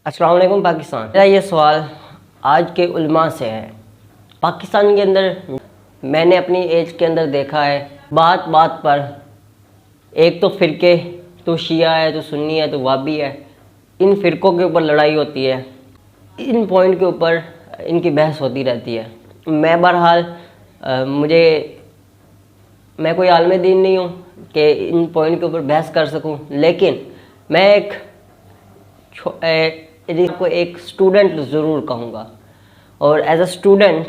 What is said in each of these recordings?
अस्सलाम वालेकुम पाकिस्तान। मेरा ये सवाल आज के उलमा से है। पाकिस्तान के अंदर मैंने अपनी एज के अंदर देखा है, बात बात पर एक तो फ़िरके, तो शिया है, तो सुन्नी है, तो वाबी है, इन फ़िरक़ों के ऊपर लड़ाई होती है। इन पॉइंट के ऊपर इनकी बहस होती रहती है। मैं बहरहाल मैं कोई आलिम दीन नहीं हूँ कि इन पॉइंट के ऊपर बहस कर सकूँ, लेकिन मैं को एक स्टूडेंट ज़रूर कहूँगा और एज अ स्टूडेंट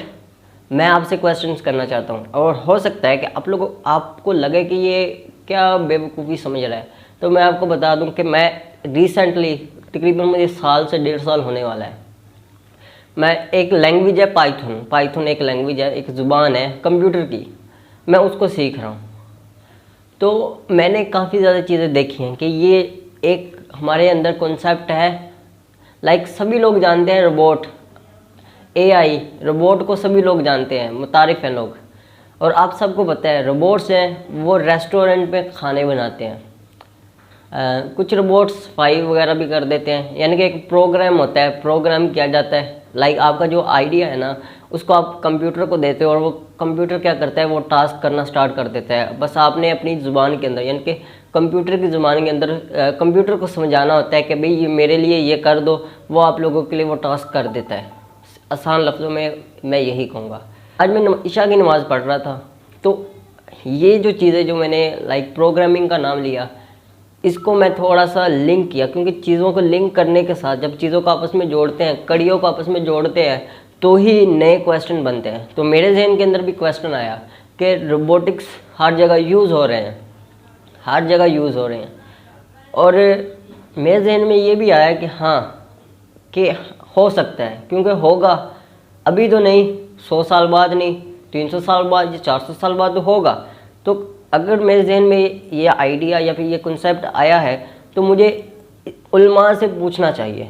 मैं आपसे क्वेश्चंस करना चाहता हूँ। और हो सकता है कि आपको लगे कि ये क्या बेवकूफ़ी समझ रहा है, तो मैं आपको बता दूँ कि मैं रिसेंटली तकरीबन मुझे साल से 1.5 साल होने वाला है। मैं एक लैंग्वेज है पाइथन एक लैंग्वेज है, एक ज़ुबान है कंप्यूटर की, मैं उसको सीख रहा हूँ। तो मैंने काफ़ी ज़्यादा चीज़ें देखी हैं कि ये एक हमारे अंदर कॉन्सेप्ट है। लाइक सभी लोग जानते हैं रोबोट, एआई, रोबोट को सभी लोग जानते हैं, मुतारिफ हैं लोग। और आप सबको पता है रोबोट्स हैं वो रेस्टोरेंट में खाने बनाते हैं। कुछ रोबोट्स सफाई वगैरह भी कर देते हैं, यानी कि एक प्रोग्राम होता है, प्रोग्राम किया जाता है। लाइक आपका जो आइडिया है ना, उसको आप कंप्यूटर को देते हो और वो कंप्यूटर क्या करता है, वो टास्क करना स्टार्ट कर देता है। बस आपने अपनी ज़ुबान के अंदर, यानी कि कंप्यूटर की ज़ुबान के अंदर कंप्यूटर को समझाना होता है कि भाई ये मेरे लिए ये कर दो, वो आप लोगों के लिए वो टास्क कर देता है। आसान लफ्ज़ों में मैं यही कहूँगा। आज मैं ईशा की नमाज़ पढ़ रहा था, तो ये जो चीज़ें जो मैंने लाइक प्रोग्रामिंग का नाम लिया, इसको मैं थोड़ा सा लिंक किया, क्योंकि चीज़ों को लिंक करने के साथ जब चीज़ों को आपस में जोड़ते हैं, कड़ियों को आपस में जोड़ते हैं, तो ही नए क्वेश्चन बनते हैं। तो मेरे जहन के अंदर भी क्वेश्चन आया कि रोबोटिक्स हर जगह यूज़ हो रहे हैं, हर जगह यूज़ हो रहे हैं। और मेरे जहन में ये भी आया कि हाँ, कि हो सकता है, क्योंकि होगा, अभी तो नहीं, 100 साल बाद नहीं, 300 साल बाद या 400 साल बाद तो होगा। तो अगर मेरे जहन में ये आइडिया या फिर ये कॉन्सेप्ट आया है, तो मुझे उलमा से पूछना चाहिए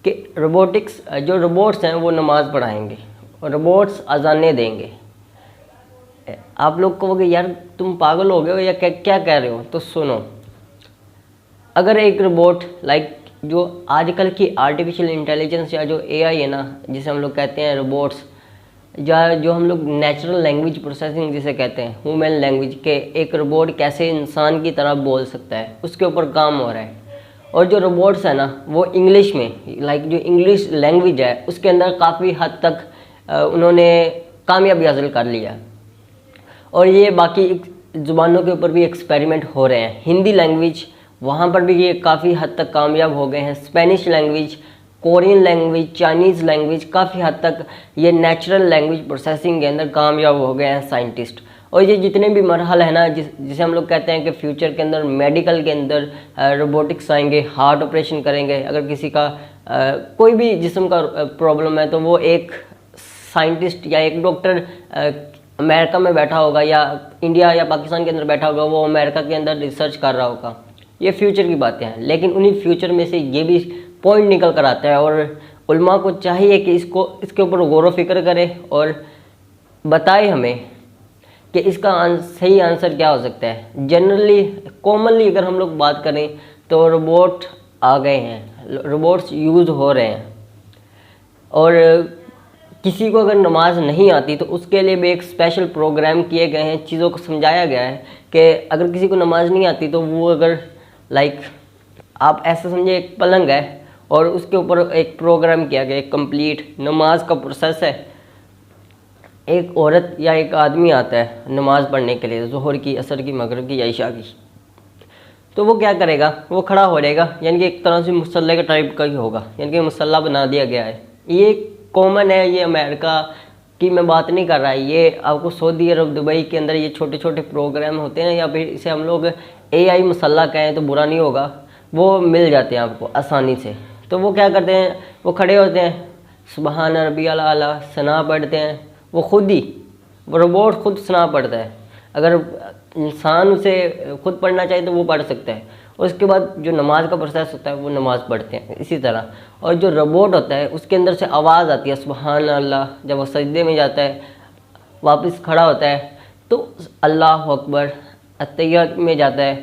कि रोबोटिक्स, जो रोबोट्स हैं वो नमाज़ पढ़ाएंगे और रोबोट्स अजानें देंगे। आप लोग कहोगे यार तुम पागल हो गए हो या क्या कह रहे हो, तो सुनो। अगर एक रोबोट लाइक जो आजकल की आर्टिफिशियल इंटेलिजेंस या जो एआई है ना, जिसे हम लोग कहते हैं रोबोट्स, या जो हम लोग नेचुरल लैंग्वेज प्रोसेसिंग जिसे कहते हैं, ह्यूमन लैंग्वेज, के एक रोबोट कैसे इंसान की तरह बोल सकता है, उसके ऊपर काम हो रहा है। और जो रोबोट्स है ना, वो इंग्लिश में, लाइक जो इंग्लिश लैंग्वेज है उसके अंदर काफ़ी हद तक उन्होंने कामयाबी हासिल कर लिया। और ये बाकी ज़ुबानों के ऊपर भी एक्सपेरिमेंट हो रहे हैं। हिंदी लैंग्वेज, वहाँ पर भी ये काफ़ी हद तक कामयाब हो गए हैं। Spanish language, Korean language, Chinese language, काफ़ी हद तक ये नेचुरल लैंग्वेज प्रोसेसिंग के अंदर कामयाब हो गए हैं साइंटिस्ट। और ये जितने भी मरहल है ना, जिसे हम लोग कहते हैं कि फ्यूचर के अंदर मेडिकल के अंदर रोबोटिक्स आएंगे, हार्ट ऑपरेशन करेंगे, अगर किसी का कोई भी जिस्म का प्रॉब्लम है, तो वो एक साइंटिस्ट या एक डॉक्टर अमेरिका में बैठा होगा या इंडिया या पाकिस्तान के अंदर बैठा होगा, वो अमेरिका के अंदर रिसर्च कर रहा होगा। ये फ्यूचर की बातें हैं, लेकिन उन्हीं फ्यूचर में से ये भी पॉइंट निकल कर आता है। और उलमा को चाहिए कि इसके ऊपर गौर व फिक्र करे और बताए हमें कि इसका सही आंसर क्या हो सकता है। जनरली कॉमनली अगर हम लोग बात करें तो रोबोट आ गए हैं, रोबोट्स यूज़ हो रहे हैं। और किसी को अगर नमाज नहीं आती तो उसके लिए भी एक स्पेशल प्रोग्राम किए गए हैं, चीज़ों को समझाया गया है कि अगर किसी को नमाज नहीं आती तो वो अगर लाइक आप ऐसा समझे एक पलंग है और उसके ऊपर एक प्रोग्राम किया गया, एक कंप्लीट नमाज का प्रोसेस है। एक औरत या एक आदमी आता है नमाज़ पढ़ने के लिए, ज़ोहर की, असर की, मगरिब की या इशा की, तो वो क्या करेगा, वो खड़ा हो जाएगा, यानी कि एक तरह से मुसल्ले का टाइप का ही होगा, यानी कि मुसल्ला बना दिया गया है। ये कॉमन है, ये अमेरिका की मैं बात नहीं कर रहा है, ये आपको सऊदी अरब, दुबई के अंदर ये छोटे छोटे प्रोग्राम होते हैं, या फिर इसे हम लोग एआई मुसल्ला कहें तो बुरा नहीं होगा, वो मिल जाते हैं आपको आसानी से। तो वो क्या करते हैं, वो खड़े होते हैं, सुबहान रब्बियल आला सना पढ़ते हैं, वो खुद ही, वो रोबोट खुद सना पढ़ता है। अगर इंसान उसे खुद पढ़ना चाहिए तो वो पढ़ सकता है। उसके बाद जो नमाज का प्रोसेस होता है वो नमाज पढ़ते हैं इसी तरह। और जो रोबोट होता है उसके अंदर से आवाज़ आती है सुबहान अल्लाह, जब वो सजदे में जाता है, वापस खड़ा होता है तो अल्लाह अकबर, अत्तहियात में जाता है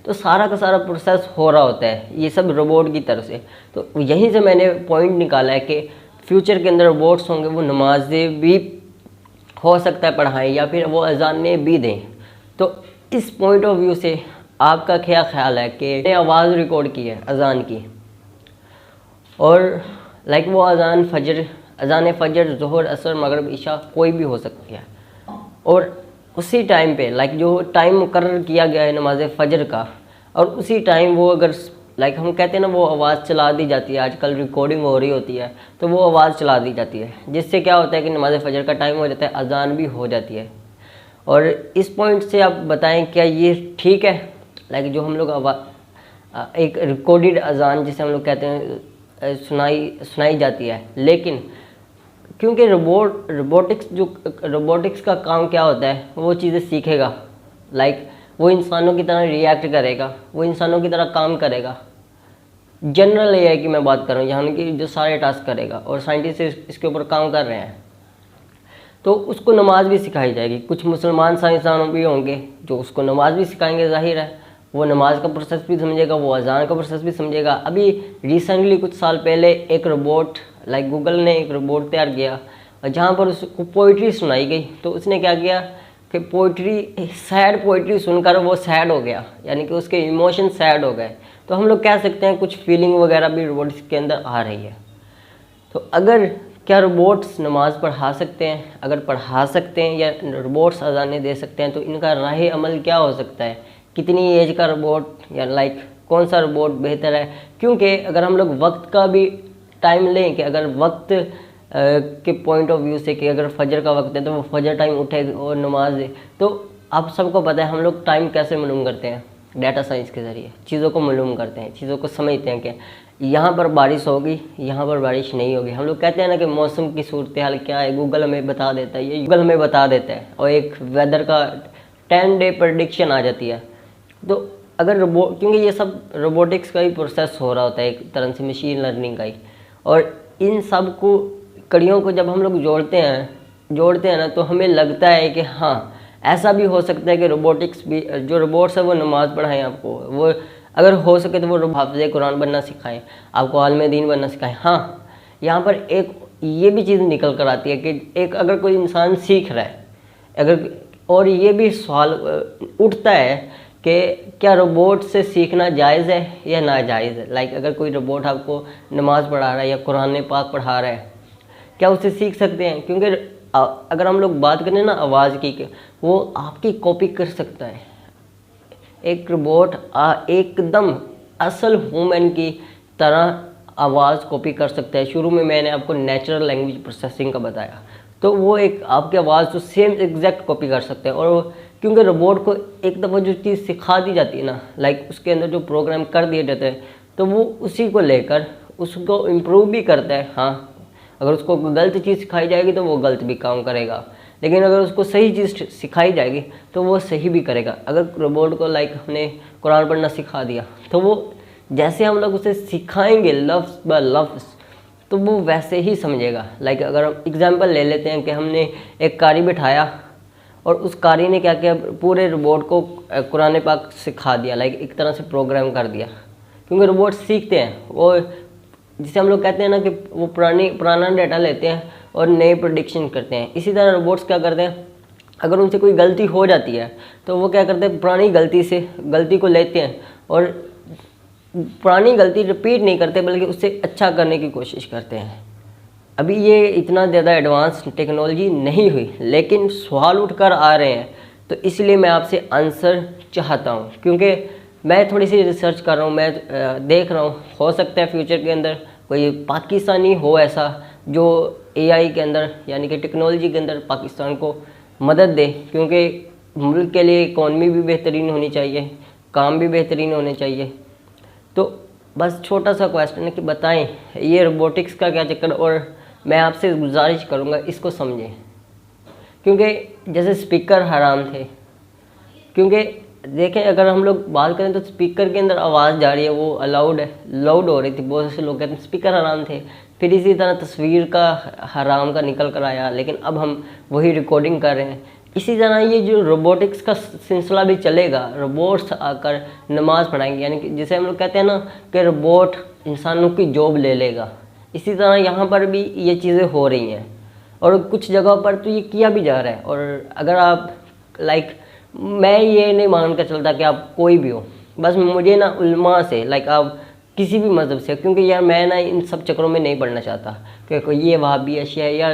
तो सारा का सारा प्रोसेस हो रहा होता है ये सब रोबोट की तरफ से। तो यहीं से मैंने पॉइंट निकाला है कि फ्यूचर के अंदर रोबोट्स होंगे, वो नमाजें भी हो सकता है पढ़ाएं या फिर वो अजानें भी दें। तो इस पॉइंट ऑफ व्यू से आपका क्या ख्याल है कि मैंने आवाज़ रिकॉर्ड की है अजान की, और लाइक वो अजान फजर ज़ोहर असर मगरिब ईशा कोई भी हो सकती है, और उसी टाइम पे लाइक जो टाइम मुकर्रर किया गया है नमाज फजर का, और उसी टाइम वो अगर लाइक हम कहते हैं ना वो आवाज़ चला दी जाती है, आजकल रिकॉर्डिंग हो रही होती है तो वो आवाज़ चला दी जाती है, जिससे क्या होता है कि नमाज फजर का टाइम हो जाता है, अजान भी हो जाती है। और इस पॉइंट से आप बताएं क्या ये ठीक है, लाइक जो हम लोग एक रिकॉर्डेड अजान जिसे हम लोग कहते हैं सुनाई जाती है, लेकिन क्योंकि रोबोटिक्स का काम क्या होता है, वो चीज़ें सीखेगा, लाइक वो इंसानों की तरह रिएक्ट करेगा, वो इंसानों की तरह काम करेगा। जनरल एआई की मैं बात कर रहा हूँ, यहाँ की जो सारे टास्क करेगा, और साइंटिस्ट इसके ऊपर काम कर रहे हैं। तो उसको नमाज भी सिखाई जाएगी। कुछ मुसलमान साइंसदान भी होंगे जो उसको नमाज भी सिखाएंगे, जाहिर है वो नमाज का प्रोसेस भी समझेगा, वो अजान का प्रोसेस भी समझेगा। अभी रिसेंटली कुछ साल पहले एक रोबोट, लाइक गूगल ने एक रोबोट तैयार किया जहाँ पर उसको पोइट्री सुनाई गई, तो उसने क्या किया कि सैड पोइट्री सुनकर वो सैड हो गया, यानी कि उसके इमोशन सैड हो गए। तो हम लोग कह सकते हैं कुछ फीलिंग वगैरह भी रोबोट्स के अंदर आ रही है। तो अगर क्या रोबोट्स नमाज पढ़ा सकते हैं, अगर पढ़ा सकते हैं या रोबोट्स अजानें दे सकते हैं, तो इनका राह अमल क्या हो सकता है, कितनी एज का रोबोट या लाइक कौन सा रोबोट बेहतर है। क्योंकि अगर हम लोग वक्त का भी टाइम लें कि अगर वक्त के पॉइंट ऑफ व्यू से कि अगर फजर का वक्त है तो वो फजर टाइम उठे और नमाज दे, तो आप सबको पता है हम लोग टाइम कैसे मालूम करते हैं, डाटा साइंस के ज़रिए चीज़ों को मालूम करते हैं, चीज़ों को समझते हैं कि यहाँ पर बारिश होगी, यहाँ पर बारिश नहीं होगी। हम लोग कहते हैं ना कि मौसम की सूरत हाल क्या है, गूगल हमें बता देता है, ये गूगल हमें बता देता है, और एक वेदर का 10 डे प्रेडिक्शन आ जाती है। तो अगर रोबोट, क्योंकि ये सब रोबोटिक्स का ही प्रोसेस हो रहा होता है, एक तरह से मशीन लर्निंग का ही, और इन सब को कड़ियों को जब हम लोग जोड़ते हैं ना, तो हमें लगता है कि हाँ ऐसा भी हो सकता है कि रोबोटिक्स भी, जो रोबोट्स है वो नमाज पढ़ाएं आपको, वो अगर हो सके तो वो हाफ़िज़ कुरान बनना सिखाएं, आपको आलिम दीन बनना सिखाएं। हाँ, यहाँ पर एक ये भी चीज़ निकल कर आती है कि एक अगर कोई इंसान सीख रहा है, अगर, और ये भी सवाल उठता है कि क्या रोबोट से सीखना जायज़ है या नाजायज़ है। लाइक अगर कोई रोबोट आपको नमाज पढ़ा रहा है या कुरान पाक पढ़ा रहा है, क्या उससे सीख सकते हैं? क्योंकि अगर हम लोग बात करें ना आवाज़ की, वो आपकी कॉपी कर सकता है। एक रोबोट एकदम असल ह्यूमन की तरह आवाज़ कॉपी कर सकता है। शुरू में मैंने आपको नेचुरल लैंग्वेज प्रोसेसिंग का बताया, तो वो एक आपकी आवाज़ तो सेम एग्जैक्ट कॉपी कर सकते हैं। और क्योंकि रोबोट को एक दफ़ा जो चीज़ सिखा दी जाती है ना, लाइक उसके अंदर जो प्रोग्राम कर दिए जाते हैं, तो वो उसी को लेकर उसको इम्प्रूव भी करता है। हाँ, अगर उसको गलत चीज़ सिखाई जाएगी तो वो गलत भी काम करेगा, लेकिन अगर उसको सही चीज़ सिखाई जाएगी तो वो सही भी करेगा। अगर रोबोट को लाइक हमने कुरान पढ़ना सिखा दिया, तो वो जैसे हम लोग उसे सिखाएंगे लफ्ज़ ब लफ्ज़, तो वो वैसे ही समझेगा। लाइक अगर हम एग्जांपल ले लेते हैं कि हमने एक कारी बिठाया और उस कारी ने क्या किया, पूरे रोबोट को कुरान पाक सिखा दिया, लाइक एक तरह से प्रोग्राम कर दिया। क्योंकि रोबोट सीखते हैं, वो जिसे हम लोग कहते हैं ना कि वो पुराना डाटा लेते हैं और नए प्रेडिक्शन करते हैं। इसी तरह रोबोट्स क्या करते हैं, अगर उनसे कोई गलती हो जाती है तो वो क्या करते हैं, पुरानी गलती को लेते हैं और पुरानी गलती रिपीट नहीं करते, बल्कि उससे अच्छा करने की कोशिश करते हैं। अभी ये इतना ज़्यादा एडवांस टेक्नोलॉजी नहीं हुई, लेकिन सवाल उठकर आ रहे हैं, तो इसलिए मैं आपसे आंसर चाहता हूँ। क्योंकि मैं थोड़ी सी रिसर्च कर रहा हूँ, मैं देख रहा हूँ, हो सकता है फ्यूचर के अंदर कोई पाकिस्तानी हो ऐसा जो एआई के अंदर, यानी कि टेक्नोलॉजी के अंदर पाकिस्तान को मदद दे। क्योंकि मुल्क के लिए इकॉनमी भी बेहतरीन होनी चाहिए, काम भी बेहतरीन होने चाहिए। तो बस छोटा सा क्वेश्चन है कि बताएं ये रोबोटिक्स का क्या चक्कर, और मैं आपसे गुजारिश करूँगा इसको समझें। क्योंकि जैसे स्पीकर हराम थे, क्योंकि देखें अगर हम लोग बात करें तो स्पीकर के अंदर आवाज़ जा रही है, वो लाउड हो रही थी, बहुत से लोग कहते हैं स्पीकर हराम थे। फिर इसी तरह तस्वीर का हराम का निकल कर आया, लेकिन अब हम वही रिकॉर्डिंग कर रहे हैं। इसी तरह ये जो रोबोटिक्स का सिलसिला भी चलेगा, रोबोट्स आकर नमाज पढ़ाएंगे, यानी कि जिसे हम लोग कहते हैं ना कि रोबोट इंसानों की जॉब ले लेगा। इसी तरह यहाँ पर भी ये चीज़ें हो रही हैं और कुछ जगहों पर तो ये किया भी जा रहा है। और अगर आप मैं ये नहीं मान कर चलता कि आप कोई भी हो, बस मुझे ना उल्मा से आप किसी भी मज़हब से, क्योंकि यार मैं ना इन सब चक्करों में नहीं पढ़ना चाहता कि कोई ये वहाबी अशिया है या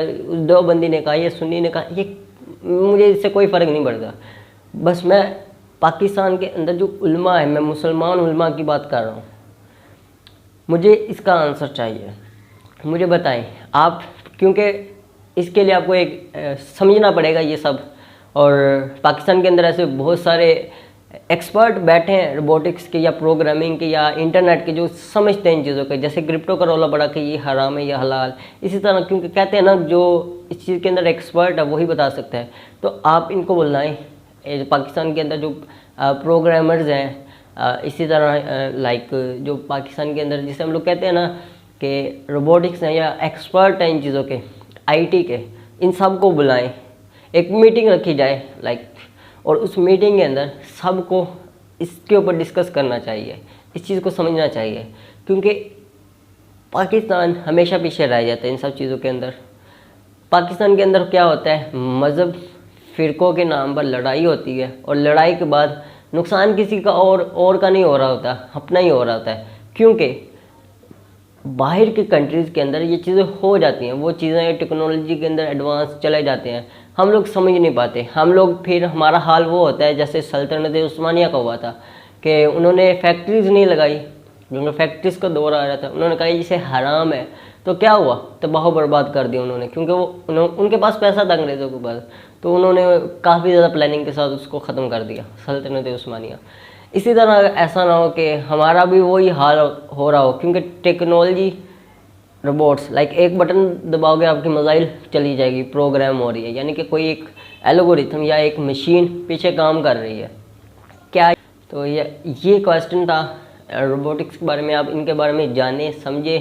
दो बंदी ने कहा या सुन्नी ने कहा, ये मुझे इससे कोई फ़र्क नहीं पड़ता। बस मैं पाकिस्तान के अंदर जो उल्मा है, मैं मुसलमान उल्मा की बात कर रहा हूँ, मुझे इसका आंसर चाहिए। मुझे बताएं आप, क्योंकि इसके लिए आपको एक समझना पड़ेगा ये सब। और पाकिस्तान के अंदर ऐसे बहुत सारे एक्सपर्ट बैठे हैं रोबोटिक्स के या प्रोग्रामिंग के या इंटरनेट के, जो समझते हैं इन चीज़ों के, जैसे क्रिप्टो का रौला बड़ा कि ये हराम है या हलाल। इसी तरह क्योंकि कहते हैं ना जो इस चीज़ के अंदर एक्सपर्ट है वही बता सकता है। तो आप इनको बुलाएं, पाकिस्तान के अंदर जो प्रोग्रामर्स हैं, इसी तरह जो पाकिस्तान के अंदर जिसे हम लोग कहते हैं ना कि रोबोटिक्स हैं या एक्सपर्ट हैं इन चीज़ों के, IT के, इन सब को बुलाएं, एक मीटिंग रखी जाए और उस मीटिंग के अंदर सबको इसके ऊपर डिस्कस करना चाहिए, इस चीज़ को समझना चाहिए। क्योंकि पाकिस्तान हमेशा पीछे रह जाता है इन सब चीज़ों के अंदर। पाकिस्तान के अंदर क्या होता है, मज़हब फ़िरक़ों के नाम पर लड़ाई होती है और लड़ाई के बाद नुकसान किसी का और का नहीं हो रहा होता, अपना ही हो रहा होता है। क्योंकि बाहर के कंट्रीज़ के अंदर ये चीज़ें हो जाती हैं, वो चीज़ें टेक्नोलॉजी के अंदर एडवांस चले जाते हैं, हम लोग समझ नहीं पाते। हम लोग फिर हमारा हाल वो होता है जैसे सल्तनत उस्मानिया का हुआ था कि उन्होंने फैक्ट्रीज़ नहीं लगाई, क्योंकि फैक्ट्रीज़ का दौर आ रहा था। उन्होंने कहा इसे हराम है, तो क्या हुआ, तबाह बर्बाद कर दिया उन्होंने, क्योंकि उनके पास पैसा था अंग्रेज़ों के पास, तो उन्होंने काफ़ी ज़्यादा प्लानिंग के साथ उसको ख़त्म कर दिया, सल्तनत उस्मानिया। इसी तरह ऐसा ना हो कि हमारा भी वही हाल हो रहा हो, क्योंकि टेक्नोलॉजी रोबोट्स एक बटन दबाओगे आपकी मिसाइल चली जाएगी, प्रोग्राम हो रही है, यानी कि कोई एक एल्गोरिथम या एक मशीन पीछे काम कर रही है क्या। तो ये क्वेश्चन था रोबोटिक्स के बारे में। आप इनके बारे में जाने समझे,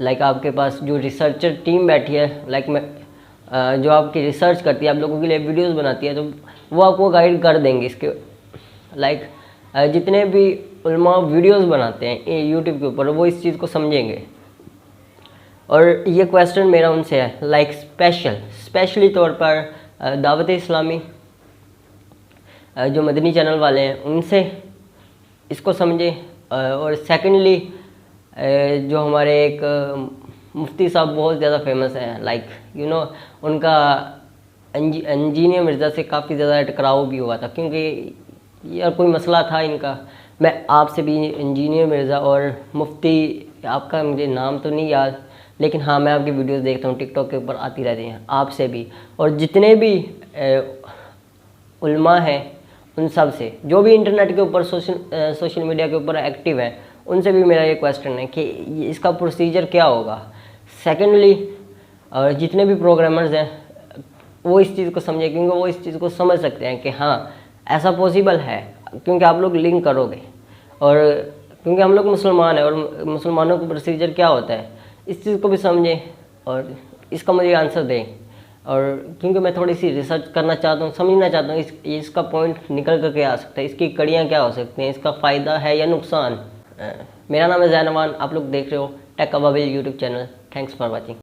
आपके पास जो रिसर्चर टीम बैठी है, मैं जो आपकी रिसर्च करती है, आप लोगों के लिए वीडियोस बनाती है, तो वो आपको गाइड कर देंगे इसके। जितने भी उलमा वीडियोस बनाते हैं यूट्यूब के ऊपर, वो इस चीज़ को समझेंगे। और ये क्वेश्चन मेरा उनसे है, स्पेशली तौर पर दावत इस्लामी जो मदनी चैनल वाले हैं, उनसे इसको समझे। और सेकेंडली जो हमारे एक मुफ्ती साहब बहुत ज़्यादा फेमस हैं, उनका इंजीनियर मिर्ज़ा से काफ़ी ज़्यादा टकराव भी हुआ था, क्योंकि यार कोई मसला था इनका। मैं आपसे भी इंजीनियर मिर्ज़ा और मुफ्ती, आपका मुझे नाम तो नहीं याद, लेकिन हाँ मैं आपकी वीडियोस देखता हूँ, टिकटॉक के ऊपर आती रहती हैं, आपसे भी और जितने भी उलमा हैं उन सब से, जो भी इंटरनेट के ऊपर सोशल मीडिया के ऊपर एक्टिव हैं, उनसे भी मेरा ये क्वेश्चन है कि इसका प्रोसीजर क्या होगा। सेकेंडली जितने भी प्रोग्रामर्स हैं वो इस चीज़ को समझे, क्योंकि वो इस चीज़ को समझ सकते हैं कि हाँ ऐसा पॉसिबल है, क्योंकि आप लोग लिंक करोगे। और क्योंकि हम लोग मुसलमान हैं और मुसलमानों का प्रोसीजर क्या होता है, इस चीज़ को भी समझें और इसका मुझे आंसर दें। और क्योंकि मैं थोड़ी सी रिसर्च करना चाहता हूँ, समझना चाहता हूँ इसका पॉइंट निकल कर के आ सकता है, इसकी कड़ियाँ क्या हो सकती हैं, इसका फ़ायदा है या नुकसान। मेरा नाम है जैनवान, आप लोग देख रहे हो tech Ababil YouTube channel. Thanks for watching.